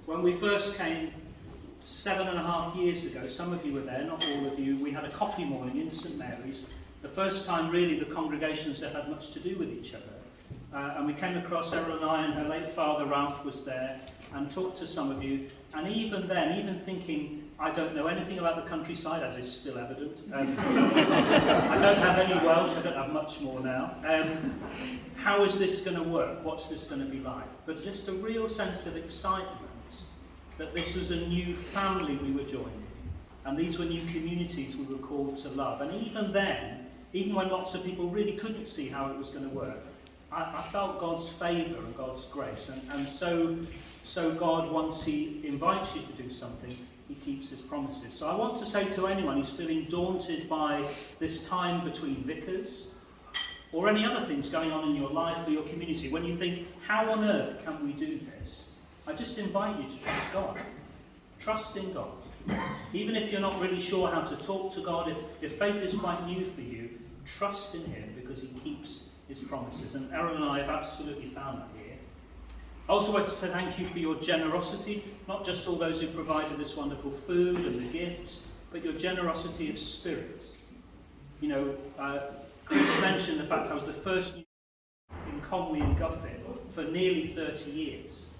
When we first came 7.5 years ago, some of you were there, not all of you, we had a coffee morning in St Mary's. The first time really the congregations have had much to do with each other. And we came across Eryl and I, and her late father Ralph was there, and talked to some of you. And even then, even thinking, I don't know anything about the countryside, as is still evident. I don't have any Welsh, I don't have much more now. How is this going to work? What's this going to be like? But just a real sense of excitement that this was a new family we were joining. And these were new communities we were called to love. And even then, even when lots of people really couldn't see how it was going to work, I felt God's favour and God's grace. And so God, once he invites you to do something, he keeps his promises. So I want to say to anyone who's feeling daunted by this time between vicars, or any other things going on in your life or your community, when you think, how on earth can we do this? I just invite you to trust God. Trust in God. Even if you're not really sure how to talk to God, if faith is quite new for you, trust in him because he keeps his promises. And Eryl and I have absolutely found that here. I also want to say thank you for your generosity, not just all those who provided this wonderful food and the gifts, but your generosity of spirit. You know, Chris mentioned the fact I was the first in Conwy and Guffin for nearly 30 years.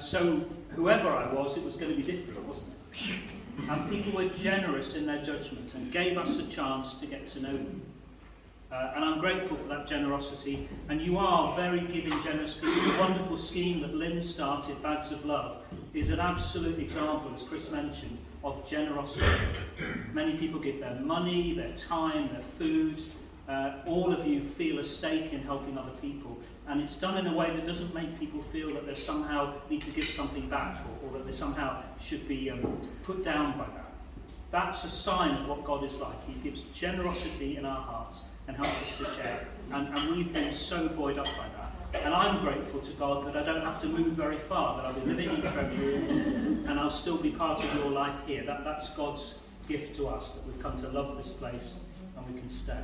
So whoever I was, it was going to be different, wasn't it? And people were generous in their judgments and gave us a chance to get to know them. And I'm grateful for that generosity. And you are very giving, generous people. The wonderful scheme that Lynn started, Bags of Love, is an absolute example, as Chris mentioned, of generosity. Many people give their money, their time, their food. All of you feel a stake in helping other people. And it's done in a way that doesn't make people feel that they somehow need to give something back, or that they somehow should be put down by that. That's a sign of what God is like. He gives generosity in our hearts and helps us to share. And we've been so buoyed up by that. And I'm grateful to God that I don't have to move very far, that I'll be living in Trevorrow and I'll still be part of your life here. That's God's gift to us, that we've come to love this place and we can stay.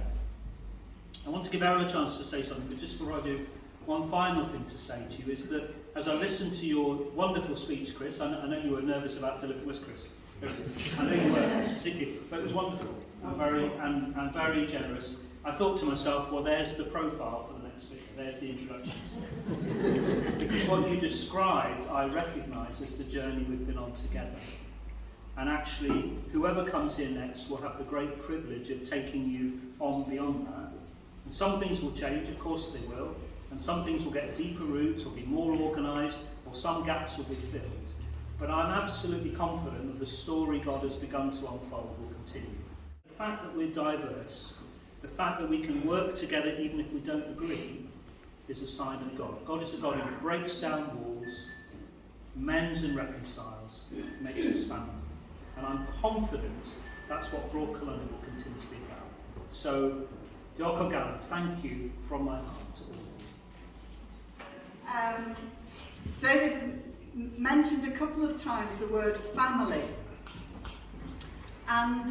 I want to give Eryl a chance to say something, but just before I do, one final thing to say to you is that as I listened to your wonderful speech, Chris, I know you were nervous about delivering. Where's Chris? There it is. I know you were, particularly, but it was wonderful and very generous. I thought to myself, well, there's the profile for the next speaker. There's the introductions. Because what you described, I recognise as the journey we've been on together. And actually, whoever comes here next will have the great privilege of taking you on beyond that. And some things will change, of course they will. And some things will get deeper roots or be more organised, or some gaps will be filled. But I'm absolutely confident that the story God has begun to unfold will continue. The fact that we're diverse, the fact that we can work together even if we don't agree, is a sign of God. God is a God who breaks down walls, mends and reconciles, makes us family. And I'm confident that's what Broad Colonial will continue to be about. So, Diolch Gallant, thank you from my heart to all. David has mentioned a couple of times the word family. And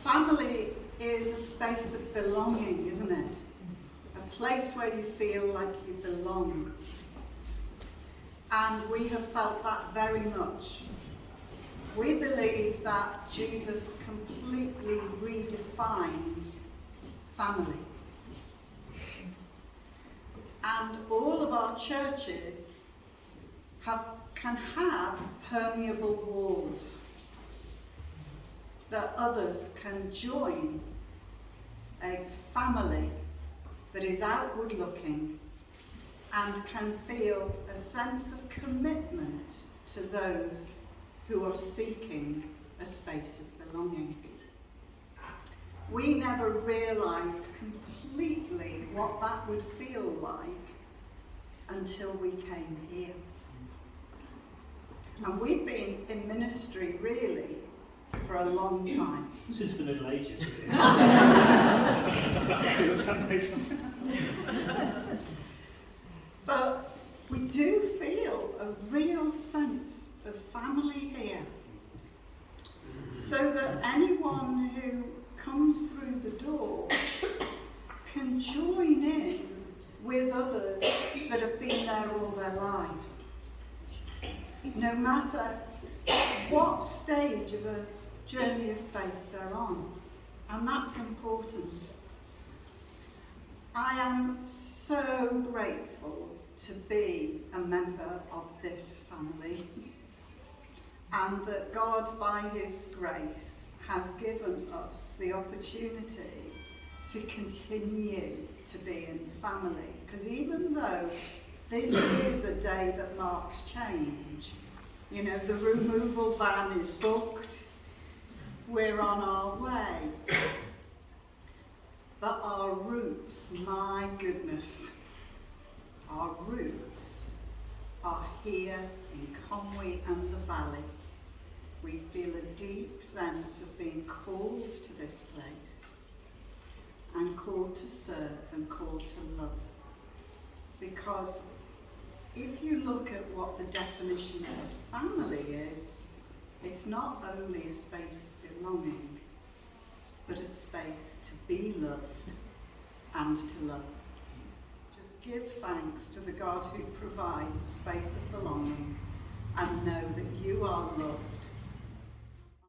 family is a space of belonging, isn't it? A place where you feel like you belong. And we have felt that very much. We believe that Jesus completely redefines family. And all of our churches can have permeable walls that others can join a family that is outward looking and can feel a sense of commitment to those who are seeking a space of belonging. We never realised completely what that would feel like until we came here. And we've been in ministry really for a long time. Since the Middle Ages, really. But we do feel a real sense of family here. So that anyone who comes through the door can join in with others that have been there all their lives. no matter what stage of a journey of faith they're on. And that's important. I am so grateful to be a member of this family, and that God, by his grace, has given us the opportunity to continue to be in family. Because even though this is a day that marks change, you know, the removal van is booked, we're on our way. But our roots, my goodness, our roots are here in Conwy and the Valley. We feel a deep sense of being called to this place, and called to serve and called to love. Because if you look at what the definition of family is, it's not only a space of belonging, but a space to be loved and to love. Just give thanks to the God who provides a space of belonging, and know that you are loved